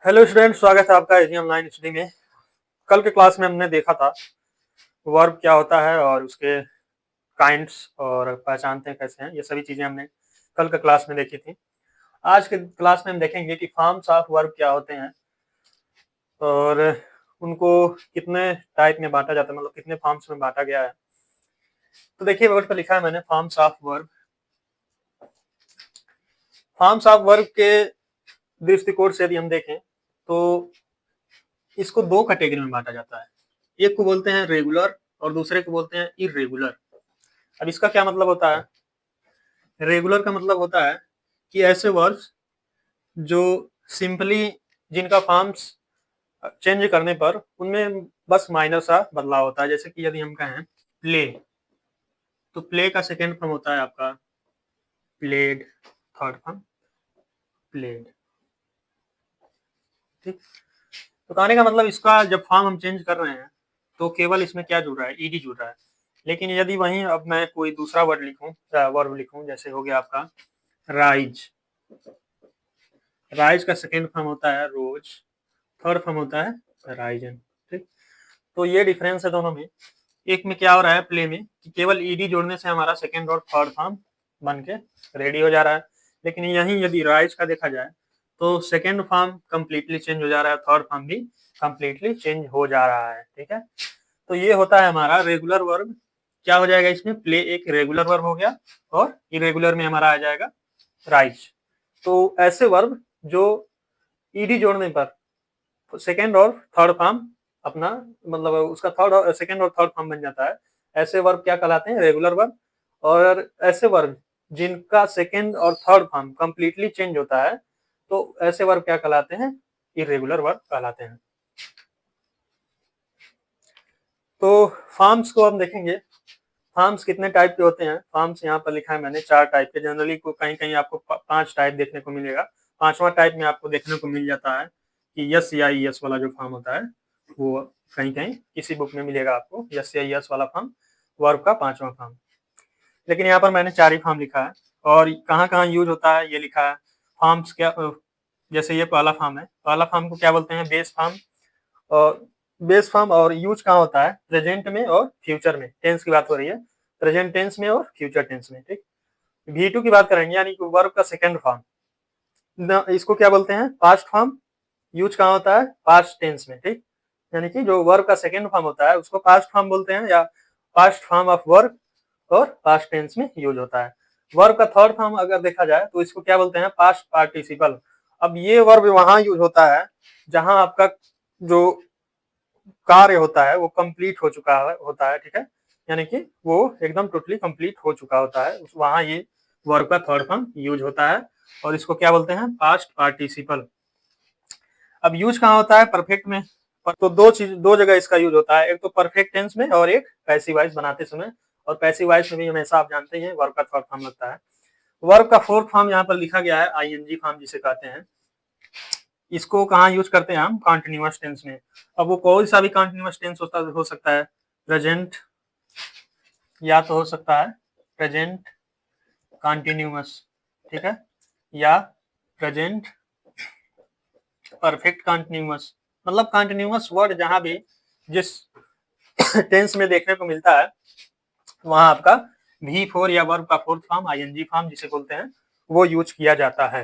Hello student, स्वागत है आपका एजी ऑनलाइन स्टडी में। कल के क्लास में हमने देखा था वर्ब क्या होता है और उसके काइंड्स और पहचानते हैं कैसे हैं, ये सभी चीजें हमने कल के क्लास में देखी थी। आज के क्लास में हम देखेंगे कि फॉर्म्स ऑफ वर्ब क्या होते हैं और उनको कितने टाइप में बांटा जाता है, मतलब कितने फॉर्म्स में बांटा गया है। तो देखिए वर्ड पर लिखा है मैंने forms of verb. Forms of verb के दृष्टिकोण से यदि हम देखें तो इसको दो कैटेगरी में बांटा जाता है। एक को बोलते हैं रेगुलर और दूसरे को बोलते हैं इरेगुलर। अब इसका क्या मतलब होता है? रेगुलर का मतलब होता है कि ऐसे वर्ड्स जो सिंपली जिनका फॉर्म्स चेंज करने पर उनमें बस माइनर सा बदलाव होता है। जैसे कि यदि हम कहें प्ले, तो प्ले का सेकेंड फॉर्म होता है आपका प्लेड, थर्ड फॉर्म प्लेड। ठीक, तो कहने का मतलब इसका जब फॉर्म हम चेंज कर रहे हैं तो केवल इसमें क्या जुड़ रहा है, ईडी जुड़ रहा है। लेकिन यदि वहीं अब मैं कोई दूसरा वर्ड लिखूं, वर्ब लिखूं, जैसे हो गया आपका राइज। राइज का सेकेंड फॉर्म होता है रोज, थर्ड फॉर्म होता है राइजन। ठीक, तो ये डिफरेंस है दोनों में। एक में क्या हो रहा है प्ले में कि केवल ईडी जोड़ने से हमारा सेकेंड और थर्ड फॉर्म बन के रेडी हो जा रहा है। लेकिन यहीं यदि राइज का देखा जाए तो सेकेंड फॉर्म कंप्लीटली चेंज हो जा रहा है, थर्ड फॉर्म भी कंप्लीटली चेंज हो जा रहा है। ठीक है, तो ये होता है हमारा रेगुलर वर्ब। क्या हो जाएगा इसमें, प्ले एक रेगुलर वर्ब हो गया और इरेगुलर में हमारा आ जाएगा राइज। तो ऐसे वर्ब जो ईडी जोड़ने पर सेकेंड और थर्ड फॉर्म अपना मतलब उसका थर्ड और सेकेंड और थर्ड फॉर्म बन जाता है, ऐसे वर्ब क्या कहलाते हैं, रेगुलर वर्ब। और ऐसे वर्ब जिनका सेकेंड और थर्ड फॉर्म कंप्लीटली चेंज होता है तो ऐसे वर्ब क्या कहलाते हैं, इरेगुलर वर्ब कहलाते हैं। तो फॉर्म्स को हम देखेंगे, फॉर्म्स कितने टाइप के होते हैं। फॉर्म्स यहाँ पर लिखा है मैंने 4 टाइप के। जनरली को कहीं कहीं आपको 5 टाइप देखने को मिलेगा। 5वां टाइप में आपको देखने को मिल जाता है कि यस या यस वाला जो फॉर्म होता है वो कहीं कहीं किसी बुक में मिलेगा आपको, यस या यस वाला फॉर्म वर्ब का 5वां फॉर्म। लेकिन यहाँ पर मैंने 4 ही फॉर्म लिखा है और कहाँ कहाँ यूज होता है ये लिखा है। फॉर्म्स क्या, जैसे ये पहला फॉर्म है, पहला फॉर्म को क्या बोलते हैं, बेस फॉर्म। और बेस फॉर्म और यूज कहाँ होता है, प्रेजेंट में और फ्यूचर में। टेंस की बात हो रही है, प्रेजेंट टेंस में और फ्यूचर टेंस में। ठीक, V2 की बात करेंगे यानी कि वर्ब का सेकंड फॉर्म, इसको क्या बोलते हैं, पास्ट फॉर्म। यूज कहाँ होता है, पास्ट टेंस में। ठीक, यानी कि जो वर्ब का सेकंड फॉर्म होता है उसको पास्ट फॉर्म बोलते हैं या पास्ट फॉर्म ऑफ वर्ब, और पास्ट टेंस में यूज होता है। वर्ब का थर्ड फॉर्म अगर देखा जाए तो इसको क्या बोलते हैं, पास्ट पार्टिसिपल। अब ये वर्ब वहां यूज होता है जहां आपका जो कार्य होता है वो कंप्लीट हो चुका है होता है। ठीक है, यानी कि वो एकदम टोटली कंप्लीट हो चुका होता है, वहां ये वर्ब का थर्ड फॉर्म यूज होता है और इसको क्या बोलते हैं, पास्ट पार्टिसिपल। अब यूज कहाँ होता है, परफेक्ट में। तो दो जगह इसका यूज होता है, एक तो परफेक्ट टेंस में और एक पैसिव वॉइस बनाते समय। और पैसिव वॉइस में भी हमेशा आप जानते हैं वर्ब का थर्ड फॉर्म लगता है। वर्ब का फोर्थ फॉर्म यहाँ पर लिखा गया है आईएनजी फॉर्म जिसे कहते हैं। इसको कहाँ यूज करते हैं हम, कॉन्टिन्यूअस टेंस में। अब वो कोई सा भी कॉन्टिन्यूअस टेंस हो सकता है, प्रेजेंट, या तो हो सकता है प्रेजेंट कॉन्टिन्यूअस, ठीक है, या प्रेजेंट परफेक्ट कॉन्टिन्यूअस। मतलब कॉन्टिन्यूअस वर्ड जहां भी जिस टेंस में देखने को मिलता है वहां आपका V4 या वर्ब का फोर्थ फॉर्म आईएनजी फॉर्म जिसे बोलते हैं वो यूज किया जाता है।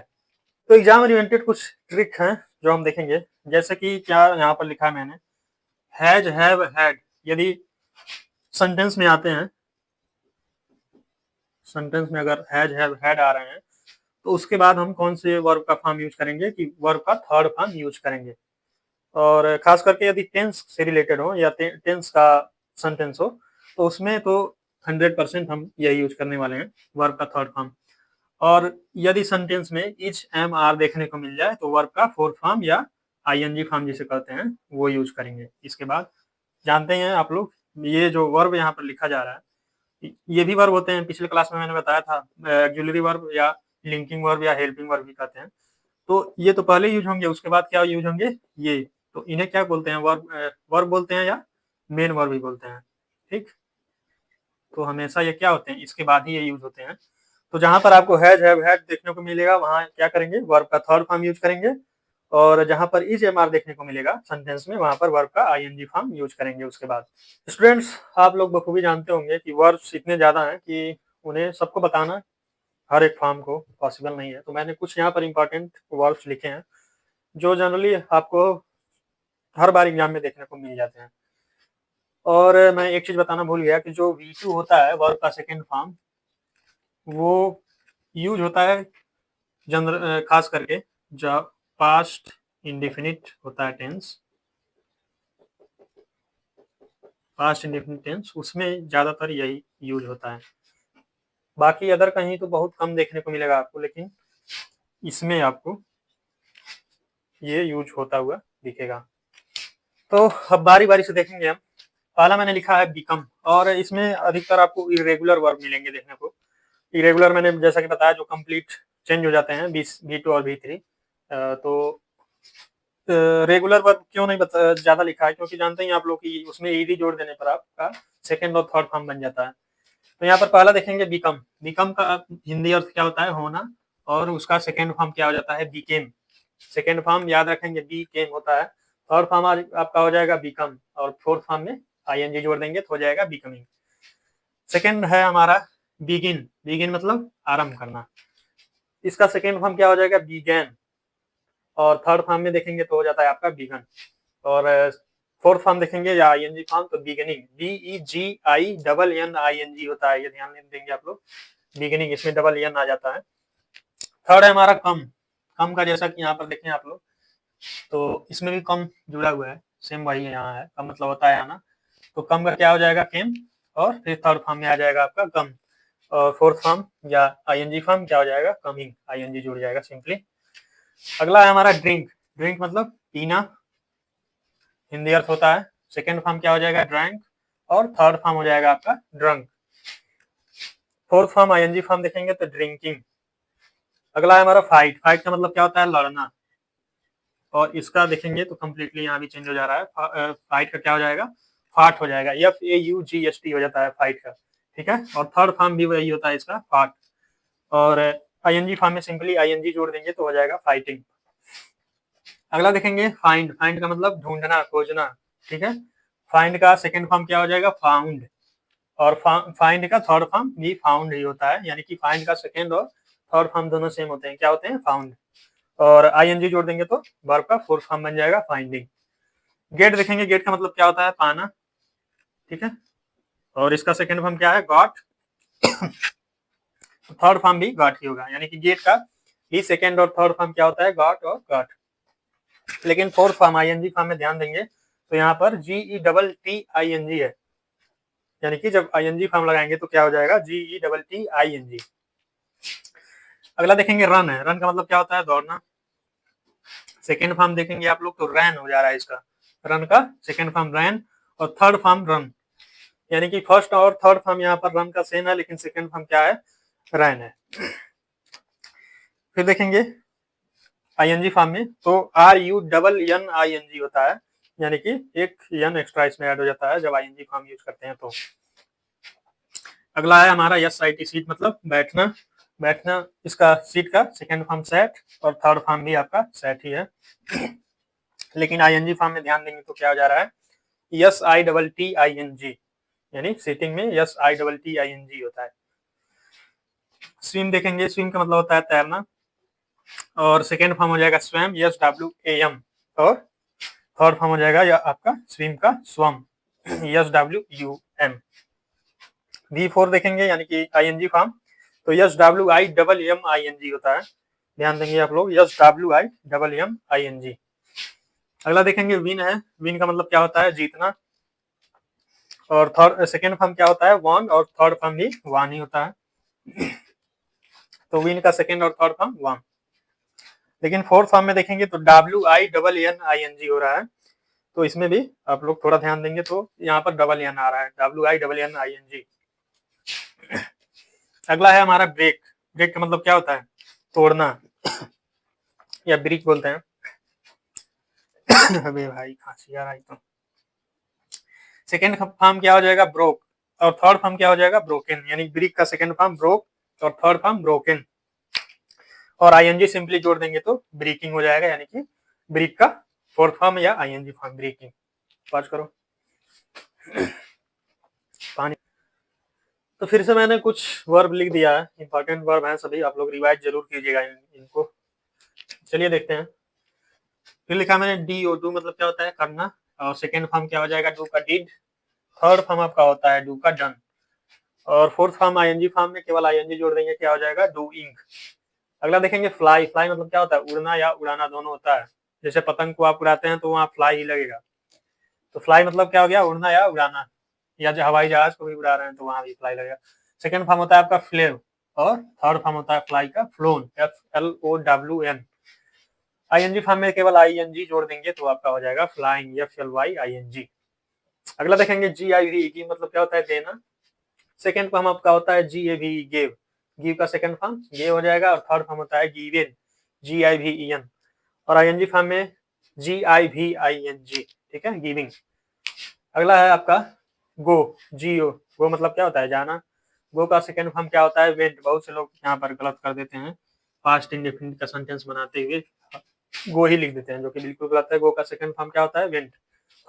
तो एग्जाम ओरिएंटेड कुछ ट्रिक हैं जो हम देखेंगे। जैसे कि क्या यहाँ पर लिखा है मैंने, हैज, हैव, हैड। यदि सेंटेंस में आते हैं, सेंटेंस में अगर हैज, हैव, हैड आ रहे हैं तो उसके बाद हम कौन से वर्ब का फॉर्म यूज करेंगे, कि वर्ब का थर्ड फॉर्म यूज करेंगे। और खास करके यदि टेंस से रिलेटेड हो या टेंस का सेंटेंस हो तो उसमें तो 100% हम यही यूज करने वाले हैं, वर्ब का थर्ड फॉर्म। और यदि सेंटेंस में इच, एम, आर देखने को मिल जाए तो वर्ब का फोर्थ फॉर्म या आईएनजी फॉर्म जिसे कहते हैं वो यूज करेंगे। इसके बाद जानते हैं आप लोग, ये जो वर्ब यहाँ पर लिखा जा रहा है ये भी वर्ब होते हैं। पिछले क्लास में मैंने बताया था ऑक्सिलरी वर्ब या लिंकिंग वर्ब या हेल्पिंग वर्ब भी कहते हैं। तो ये तो पहले यूज होंगे, उसके बाद क्या यूज होंगे ये, तो इन्हें क्या बोलते हैं, वर्ब, वर्ब बोलते हैं या मेन वर्ब भी बोलते हैं। ठीक, तो हमेशा ये क्या होते हैं, इसके बाद ही ये यूज होते हैं। तो जहां पर आपको हैज, हैव, हैड देखने को मिलेगा वहां क्या करेंगे, वर्ब का थर्ड फॉर्म यूज करेंगे और जहां पर इज एम आर देखने को मिलेगा सेंटेंस में, वहां पर वर्ब का आईएनजी फॉर्म यूज करेंगे उसके बाद। स्टूडेंट्स, आप लोग बखूबी जानते होंगे कि वर्ब्स इतने ज्यादा हैं कि उन्हें सबको बताना हर एक फॉर्म को पॉसिबल नहीं है। तो मैंने कुछ यहाँ पर इंपॉर्टेंट वर्ब्स लिखे हैं जो जनरली आपको हर बार एग्जाम में देखने को मिल जाते हैं। और मैं एक चीज बताना भूल गया कि जो V2 होता है वर्ब का सेकेंड फॉर्म, वो यूज होता है जनरल खास करके जब पास्ट इंडेफिनिट होता है टेंस, पास्ट इंडेफिनिट टेंस, उसमें ज्यादातर यही यूज होता है। बाकी अदर कहीं तो बहुत कम देखने को मिलेगा आपको, लेकिन इसमें आपको ये यूज होता हुआ दिखेगा। तो अब बारी बारी से देखेंगे हम। पहला मैंने लिखा है बिकम, और इसमें अधिकतर आपको इरेगुलर वर्ब मिलेंगे देखने को। इरेगुलर मैंने जैसा कि बताया जो कंप्लीट चेंज हो जाते हैं V2 और V3। तो रेगुलर वर्ब क्यों नहीं ज्यादा लिखा है, क्योंकि जानते ही आप लोग कि उसमें ईडी जोड़ देने पर आपका सेकंड और थर्ड फॉर्म बन जाता है। तो यहाँ पर पहला देखेंगे बिकम। बिकम का हिंदी अर्थ क्या होता है? होना। और उसका सेकंड फॉर्म क्या हो जाता है? बिकेम। सेकंड फॉर्म याद रखेंगे बिकेम होता है। थर्ड फॉर्म आपका हो जाएगा बिकम, और फोर्थ फॉर्म में आईएनजी जोड़ देंगे तो हो जाएगा बिकमिंग। सेकंड है हमारा बिगिन। बिगिन मतलब आरंभ करना। इसका सेकंड फॉर्म क्या हो जाएगा? बिगैन। और थर्ड फॉर्म में देखेंगे तो हो जाता है आपका बिगन। और फोर्थ फॉर्म देखेंगे या आईएनजी फॉर्म तो बिगिनिंग। BEGINNING होता है, ये ध्यान देंगे आप लोग। बिगिनिंग, इसमें डबल एन आ जाता है। थर्ड है हमारा कम। कम का जैसा कि यहाँ पर देखें आप लोग, तो इसमें भी कम जुड़ा हुआ है, सेम वही है यहाँ है। कम मतलब होता है आना। तो कम का क्या हो जाएगा? केम। और फिर थर्ड फॉर्म में आ जाएगा आपका कम। और फोर्थ फॉर्म या आईएनजी फॉर्म क्या हो जाएगा? कमिंग। आईएनजी जुड़ जाएगा सिंपली। अगला है हमारा ड्रिंक। ड्रिंक मतलब पीना, हिंदी अर्थ होता है। सेकेंड फॉर्म क्या हो जाएगा? ड्रैंक। और थर्ड फॉर्म हो जाएगा आपका drunk. Fourth form ING form देखेंगे तो ड्रिंकिंग। अगला है हमारा फाइट। फाइट का मतलब क्या होता है? लड़ना। और इसका देखेंगे तो कम्प्लीटली यहाँ भी चेंज हो जा रहा है। फाइट का क्या हो जाएगा? फाट हो जाएगा। FAUGST हो जाता है फाइट का, ठीक है। और थर्ड फॉर्म भी वही होता है इसका, फाट। और आईएनजी फॉर्म में सिंपली आईएनजी जोड़ देंगे तो हो जाएगा फाइटिंग। अगला देखेंगे फाइंड। फाइंड का मतलब ढूंढना, खोजना, ठीक है। फाइंड का सेकंड फॉर्म क्या हो जाएगा? फाउंड। और फाइंड का थर्ड फॉर्म भी फाउंड ही होता है, यानी कि फाइंड का सेकंड और थर्ड फॉर्म दोनों सेम होते हैं। क्या होते हैं? फाउंड। और आईएनजी जोड़ देंगे तो वर्ब का फोर्थ फॉर्म बन जाएगा फाइंडिंग। गेट देखेंगे। गेट का मतलब क्या होता है? पाना, ठीक है। और इसका सेकंड फॉर्म क्या है? गॉट। थर्ड फॉर्म भी गॉट ही होगा, यानी कि गेट का ही सेकंड और थर्ड फॉर्म क्या होता है? गॉट और गॉट। लेकिन फोर्थ फॉर्म आईएनजी फॉर्म में ध्यान देंगे तो यहाँ पर GETTING है, यानी कि जब आईएनजी फॉर्म लगाएंगे तो क्या हो जाएगा? GETTING। अगला देखेंगे रन है। रन का मतलब क्या होता है? दौड़ना। सेकेंड फॉर्म देखेंगे आप लोग तो रैन हो जा रहा है इसका। रन का सेकेंड फॉर्म रैन और थर्ड फॉर्म रन, यानी कि फर्स्ट और थर्ड फॉर्म यहाँ पर रन का सेम है, लेकिन सेकेंड फॉर्म क्या है? रैन है। फिर देखेंगे आईएनजी फॉर्म में तो RUNNING होता है, यानी कि एक यन एक्स्ट्रा इसमें ऐड हो जाता है जब आईएनजी फॉर्म यूज करते हैं तो। अगला है हमारा SIT, सीट मतलब बैठना। बैठना, इसका सीट का सेकंड फॉर्म सेट और थर्ड फॉर्म भी आपका सेट ही है। लेकिन आईएनजी फॉर्म में ध्यान देंगे तो क्या हो जा रहा है? SITTING, यानी सीटिंग में SITTING होता है। स्विम देखेंगे। स्विम का मतलब होता है तैरना, और सेकेंड फॉर्म हो जाएगा स्वैम, SWAM। और थर्ड फॉर्म हो जाएगा या आपका स्विम का स्वम, SWUM। V4 देखेंगे, यानी कि आईएनजी फॉर्म तो SWIMMING होता है। ध्यान देंगे आप लोग, SWIMMING। अगला देखेंगे विन है। विन का मतलब क्या होता है? जीतना। और थर्ड सेकेंड फॉर्म क्या होता है? वन। और थर्ड फॉर्म भी वन ही होता है। तो विन का सेकेंड और थर्ड फॉर्म वन। लेकिन फोर्थ फॉर्म में देखेंगे तो WINNING हो रहा है, तो इसमें भी आप लोग थोड़ा ध्यान देंगे तो यहाँ पर डबल एन आ रहा है, WINNING। अगला है हमारा ब्रेक। ब्रेक का मतलब क्या होता है? तोड़ना, या ब्रेक बोलते हैं। अबे भाई खांसी आ रहा है तो। सेकेंड फॉर्म क्या हो जाएगा? ब्रोक। और थर्ड फॉर्म क्या हो जाएगा? ब्रोकन, यानी ब्रेक का सेकेंड फॉर्म ब्रोक और थर्ड फॉर्म ब्रोकन। और आईएनजी सिंपली जोड़ देंगे तो ब्रेकिंग हो जाएगा, यानी कि ब्रिक का फोर्थ फॉर्म या आईएनजी फॉर्म, ब्रेकिंग। पॉज करो। पानी। तो फिर से मैंने कुछ वर्ब लिख दिया है, इंपॉर्टेंट वर्ब है सभी, आप लोग रिवाइज जरूर कीजिएगा इनको। चलिए देखते हैं। फिर लिखा मैंने डी ओ, डू मतलब क्या होता है करना, और सेकेंड फॉर्म क्या हो जाएगा डू का डिड, थर्ड फॉर्म आपका होता है डू का डन, और फोर्थ फॉर्म आईएनजी फॉर्म में केवल आईएनजी जोड़ देंगे, क्या हो जाएगा डूइंग। अगला देखेंगे फ्लाई। फ्लाई मतलब क्या होता है उड़ना या उड़ाना दोनों होता है। जैसे पतंग को आप उड़ाते हैं तो वहाँ फ्लाई ही लगेगा, तो फ्लाई मतलब क्या हो गया उड़ना या उड़ाना, या जो हवाई जहाज को भी उड़ा रहे हैं तो वहां भी फ्लाई लगेगा। सेकंड फॉर्म होता है आपका फ्लेव, और थर्ड फॉर्म होता है फ्लाई का फ्लोन, FLOWN। आईएनजी फॉर्म में केवल आईएनजी जोड़ देंगे तो आपका हो जाएगा फ्लाइंग, FLYING। अगला देखेंगे GIVE मतलब क्या होता है देना। सेकंड फॉर्म आपका होता है GAVE, गेव। गिव का सेकंड फॉर्म गेव हो जाएगा, और थर्ड फॉर्म होता है गिवेन, GIVEN। और आईएनजी फॉर्म में GIVING, ठीक है, गिविंग। अगला है आपका गो, GO। गो मतलब क्या होता है जाना। गो का सेकंड फॉर्म क्या होता है वेंट। बहुत से लोग यहाँ पर गलत कर देते हैं, पास्ट इंडेफिनिट का सेंटेंस बनाते हुए गो ही लिख देते हैं, जो कि बिल्कुल गलत है। गो का सेकंड फॉर्म क्या होता है वेंट।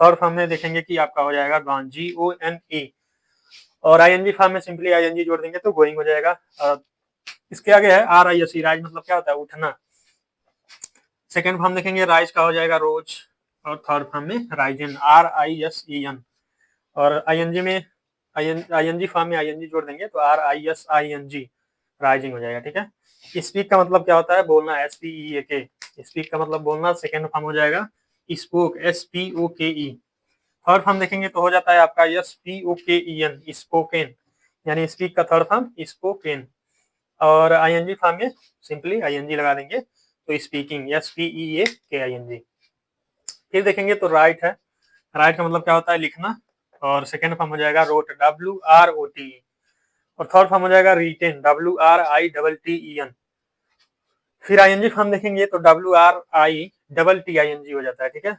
थर्ड फॉर्म में देखेंगे कि आपका हो जाएगा गॉन, GONE। और आईएनजी फॉर्म में सिंपली आईएनजी जोड़ देंगे तो गोइंग हो जाएगा। इसके आगे है RISE, राइज मतलब क्या होता है उठना। सेकंड फॉर्म देखेंगे राइज का हो जाएगा रोज, और थर्ड फॉर्म में राइजन, RISEN। और आईएनजी में आईएनजी फॉर्म में आईएनजी जोड़ देंगे तो RISING, राइजिंग हो जाएगा, ठीक है। स्पीक का मतलब क्या होता है बोलना, SPEAK। स्पीक का मतलब बोलना, सेकंड फॉर्म हो जाएगा स्पोक, SPOKE। थर्ड फॉर्म देखेंगे तो हो जाता है आपका SPOKEN, स्पोकेन, यानी स्पीक का थर्ड फॉर्म स्पोकेन। और आईएनजी फॉर्म में सिंपली आईएनजी लगा देंगे तो स्पीकिंग, SPEAKING। फिर देखेंगे तो राइट है। राइट का मतलब क्या होता है लिखना, और सेकेंड फॉर्म हो जाएगा रोट, WROTE। और थर्ड फॉर्म हो जाएगा रिटेन, WRITTEN। फिर आईएनजी फॉर्म देखेंगे तो WRITTING हो जाता है, ठीक है,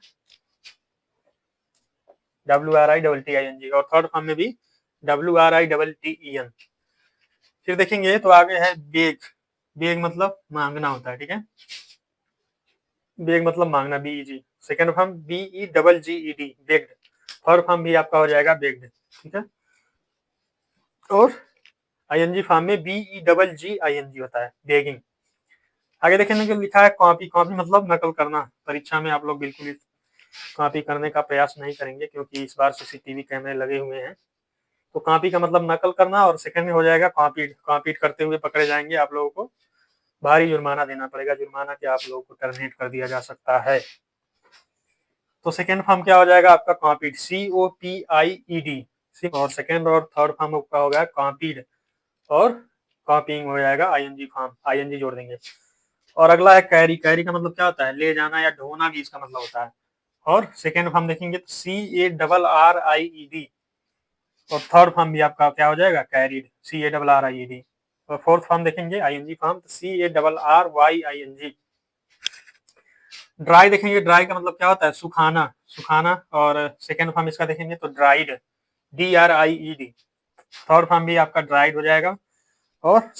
WRITTING। और थर्ड फॉर्म में भी WRITTEN। फिर देखेंगे तो आगे है बेग। बेग मतलब मांगना होता है, ठीक है, बेग मतलब मांगना, BEG। Second form BEGGED, bagged. Third form भी आपका हो जाएगा बेग्ड, ठीक है। और आईएनजी फॉर्म में BEGGING होता है, बेगिंग। आगे देखेंगे कि लिखा है कॉपी। कॉपी मतलब नकल करना। परीक्षा में आप लोग बिल्कुल कॉपी करने का प्रयास नहीं करेंगे, क्योंकि इस बार CCTV कैमरे लगे हुए हैं। तो कॉपी का मतलब नकल करना, और सेकंड में हो जाएगा कॉपीड। कॉपीड करते हुए पकड़े जाएंगे, आप लोगों को भारी जुर्माना देना पड़ेगा। जुर्माना क्या आप लोगों को टर्मिनेट कर दिया जा सकता है। तो सेकेंड फॉर्म क्या हो जाएगा आपका कॉपीड, COPIED। और सेकेंड और थर्ड फॉर्म आपका हो गया कॉपीड, और कॉपिंग हो जाएगा आईएनजी फॉर्म, आईएनजी जोड़ देंगे। और अगला है कैरी। कैरी का मतलब क्या होता है ले जाना या ढोना भी इसका मतलब होता है। और सेकेंड फॉर्म देखेंगे तो CARRIED। और थर्ड फॉर्म भी आपका क्या हो जाएगा कैरीड, CARRIED। और फोर्थ फॉर्म देखेंगे आईएनजी फॉर्म तो CARRYING। ड्राई देखेंगे, ड्राई का मतलब क्या होता है सुखाना, सुखाना। और सेकेंड फॉर्म इसका देखेंगे तो ड्राइड, DRIED। थर्ड फॉर्म भी आपका ड्राइड हो जाएगा। और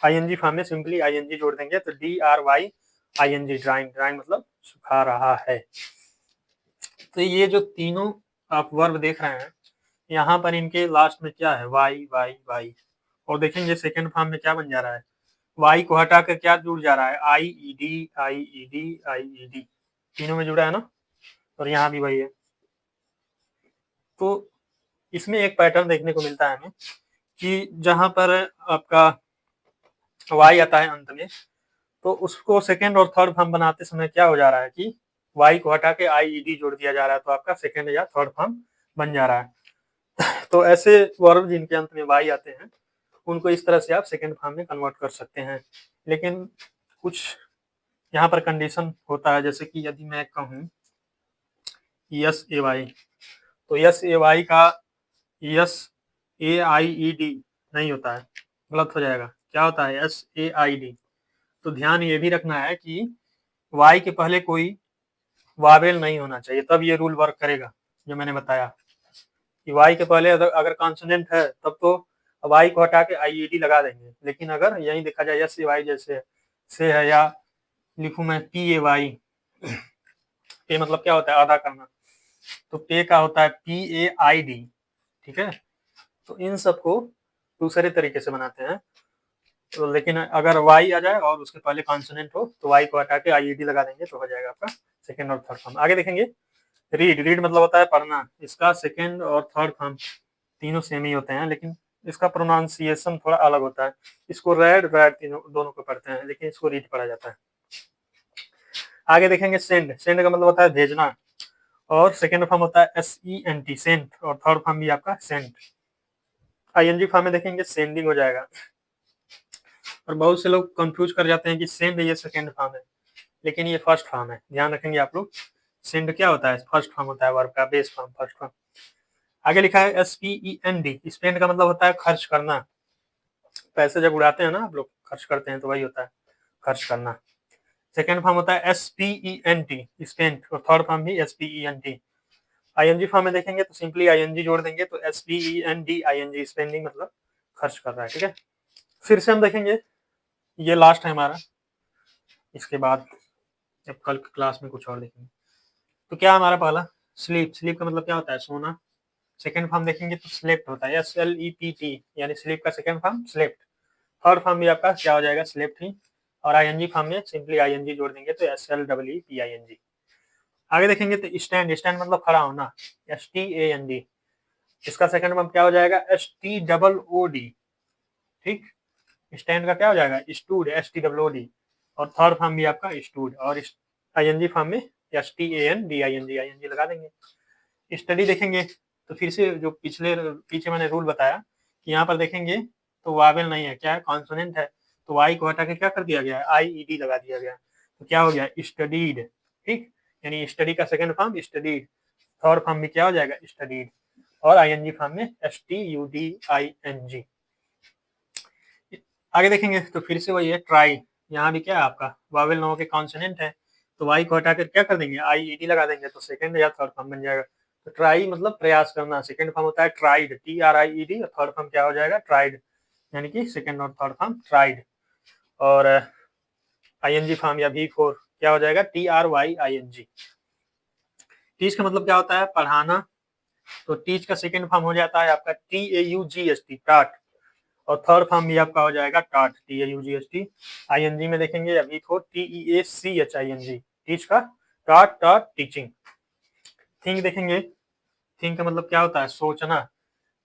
आईएनजी फॉर्म में सिंपली आईएनजी जोड़ देंगे तो DRYING, ड्राइंग। ड्राइंग मतलब सुखा रहा है। तो ये जो तीनों आप वर्ब देख रहे हैं, यहाँ पर इनके लास्ट में क्या है वाई, वाई, वाई। और देखेंगे सेकेंड फॉर्म में क्या बन जा रहा है, वाई को हटा कर क्या जुड़ जा रहा है, IED, IED, IED। तीनों में जुड़ा है ना, और यहाँ भी वही है। तो इसमें एक पैटर्न देखने को मिलता है हमें कि जहां पर आपका वाई आता है अंत में, तो उसको सेकेंड और थर्ड फॉर्म बनाते समय क्या हो जा रहा है कि वाई को हटा के IED जोड़ दिया जा रहा है, तो आपका सेकेंड या थर्ड फॉर्म बन जा रहा है। तो ऐसे वर्ब जिनके अंत में वाई आते हैं उनको इस तरह से आप सेकेंड फॉर्म में कन्वर्ट कर सकते हैं। लेकिन कुछ यहाँ पर कंडीशन होता है, जैसे कि यदि मैं कहूँ SAY, तो SAY का SAIED नहीं होता है, गलत हो जाएगा। क्या होता है SAID। तो ध्यान ये भी रखना है कि वाई के पहले कोई वावेल नहीं होना चाहिए, तब ये रूल वर्क करेगा। जो मैंने बताया कि वाई के पहले अगर कॉन्सोनेंट है तब तो वाई को हटा के IED लगा देंगे। लेकिन अगर यही देखा जाए SAY जैसे से है, या लिखूं मैं PAY, पे मतलब क्या होता है, अदा करना, तो पे का होता है PAID, ठीक है। तो इन सबको दूसरे तरीके से बनाते हैं। तो लेकिन अगर वाई आ जाए और उसके पहले कॉन्सोनेंट हो तो वाई को हटा के IED लगा देंगे तो हो जाएगा आपका सेकेंड और थर्ड फॉर्म। आगे देखेंगे रीड मतलब होता है पढ़ना। इसका सेकेंड और थर्ड फॉर्म तीनों सेम ही होते हैं, लेकिन इसका प्रोनाउंसिएशन थोड़ा अलग होता है। इसको रेड तीनों दोनों को पढ़ते हैं, लेकिन इसको रीड पढ़ा जाता है। आगे देखेंगे सेंड का मतलब होता है भेजना, और सेकेंड फॉर्म होता है SENT सेंट, और थर्ड फॉर्म भी आपका सेंट। ING फॉर्म में देखेंगे सेंडिंग हो जाएगा। और बहुत से लोग कंफ्यूज कर जाते हैं कि सेंड ये सेकेंड फॉर्म है, लेकिन ये फर्स्ट फॉर्म है, ध्यान रखेंगे आप लोग। सेंड क्या होता है, फर्स्ट फॉर्म होता है वर्ब का, बेस फॉर्म, फर्स्ट फॉर्म। आगे लिखा है SPEND, स्पेंड का मतलब होता है खर्च करना। पैसे जब उड़ाते हैं ना आप लोग, खर्च करते हैं, तो वही होता है खर्च करना। सेकेंड फॉर्म होता है SPENT स्पेंट, और थर्ड फॉर्म भी SPENT। ING फॉर्म में देखेंगे तो सिंपली ING जोड़ देंगे तो SPEND ING, स्पेंडिंग मतलब खर्च कर रहा है, ठीक है। फिर से हम देखेंगे, ये लास्ट है हमारा, इसके बाद जब कल क्लास में कुछ और देखेंगे। तो क्या हमारा पहला स्लीप का मतलब क्या होता है, सोना। सेकेंड फॉर्म देखेंगे तो स्लेप्ट होता है, SLEPT, यानी स्लीप का second form slept. Third form भी आपका क्या हो जाएगा, स्लेप्ट ही। और ING फॉर्म में सिंपली ING जोड़ देंगे तो SLEEPING। आगे देखेंगे तो स्टैंड मतलब खड़ा होना, STAND। इसका सेकंड फॉर्म क्या हो जाएगा, STOOD, ठीक। स्टैंड का क्या हो जाएगा, स्टूड, STOOD। और थर्ड फॉर्म भी आपका स्टूड, और ING फॉर्म में STANDING लगा देंगे। स्टडी देखेंगे तो फिर से जो पीछे मैंने रूल बताया कि यहाँ पर देखेंगे तो वावेल नहीं है, क्या है, कॉन्सोनेंट है, तो वाई को हटा के क्या कर दिया गया है, IED लगा दिया गया। तो क्या हो गया, स्टडीड, ठीक। यानी स्टडी का second form studied, third form भी क्या हो जाएगा, स्टडीड, और ING फॉर्म में STUDING। आगे देखेंगे तो फिर से वही है, ट्राई। यहाँ भी क्या है आपका, वावेल नो के कॉन्सोनेंट है, तो वाई को हटाकर क्या कर देंगे, IED लगा देंगे, तो सेकंड या थर्ड फॉर्म बन जाएगा। तो ट्राई मतलब प्रयास करना, सेकंड फॉर्म होता है ट्राइड, TRIED, और थर्ड फॉर्म क्या हो जाएगा, ट्राइड, यानी कि सेकंड और थर्ड फॉर्म ट्राइड। और ING फॉर्म या V4 क्या हो जाएगा, TRYING। टीच का मतलब क्या होता है, पढ़ाना, तो टीच का सेकंड फॉर्म हो जाता है आपका TAUGST, टाट, और थर्ड फॉर्म भी आपका हो जाएगा टाट, TAUGST। ING में देखेंगे अभी को TEACHING, टीच का टाट टीचिंग। थिंक देखेंगे, थिंक का मतलब क्या होता है, सोचना,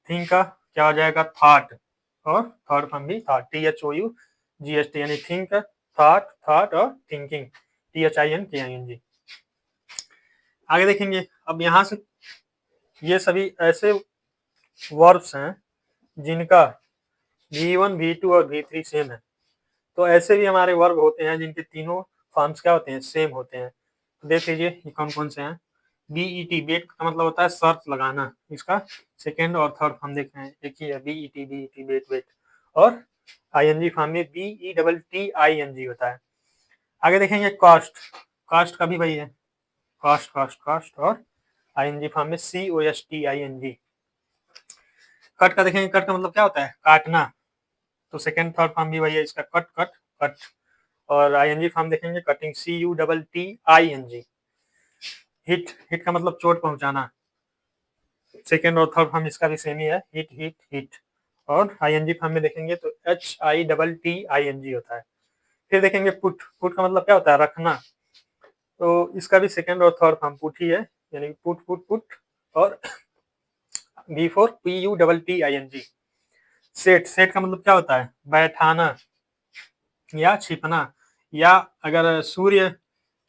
थिंक का क्या हो जाएगा, थॉट, और थर्ड फॉर्म भी थॉट, THOUGST, यानी थिंक, थॉट और थिंकिंग, THINKING। आगे देखेंगे, अब यहाँ से ये सभी ऐसे वर्ब्स हैं जिनका V1 V2 और V3 सेम है। तो ऐसे भी हमारे वर्ब होते हैं जिनके तीनों फॉर्म्स क्या होते हैं, सेम होते हैं। तो देख लीजिए ये कौन कौन से हैं। BET, बेट का मतलब होता है शर्त लगाना, इसका सेकेंड और थर्ड फॉर्म देख रहे हैं, एक ही है, BET बेट। और ING फॉर्म में BETTING होता है। आगे देखेंगे कास्ट का भी वही है, कास्ट, और ING फॉर्म में COSTING। कट का देखेंगे, कट का मतलब क्या होता है, काटना, तो सेकेंड थर्ड फॉर्म भी वही है इसका, कट। और ING फॉर्म देखेंगे कटिंग, CUTTING। हिट का मतलब चोट पहुंचाना, सेकेंड और थर्ड फॉर्म इसका भी सेम ही है, हिट। और ING फॉर्म में देखेंगे तो HITTING होता है। फिर देखेंगे पुट का मतलब क्या होता है, रखना, तो इसका भी सेकेंड और थर्ड फॉर्म पुट ही है, यानी पुट। और V4 PUTTING। सेट का मतलब क्या होता है, बैठाना या छिपना, या अगर सूर्य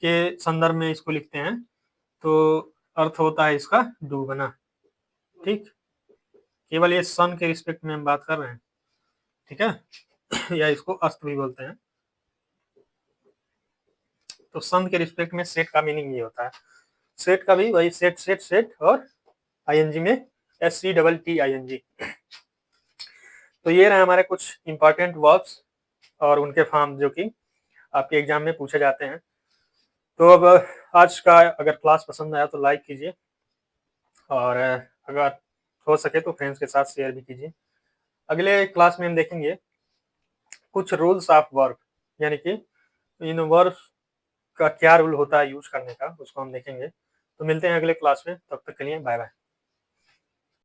के संदर्भ में इसको लिखते हैं तो अर्थ होता है इसका डूबना, ठीक। केवल ये सन के रिस्पेक्ट में हम बात कर रहे हैं, ठीक है या इसको अस्त भी बोलते हैं। तो सन के रिस्पेक्ट में सेट का मीनिंग ये होता है। सेट का भी वही सेट, और ING में SCTTING। तो ये रहे हमारे कुछ इंपॉर्टेंट वर्ब्स और उनके फॉर्म जो कि आपके एग्जाम में पूछे जाते हैं। तो अब आज का अगर क्लास पसंद आया तो लाइक कीजिए, और अगर हो सके तो फ्रेंड्स के साथ शेयर भी कीजिए। अगले क्लास में हम देखेंगे कुछ रूल्स ऑफ वर्ब, यानी कि इन वर्ब का क्या रूल होता है यूज़ करने का, उसको हम देखेंगे। तो मिलते हैं अगले क्लास में, तब तक के लिए बाय-बाय।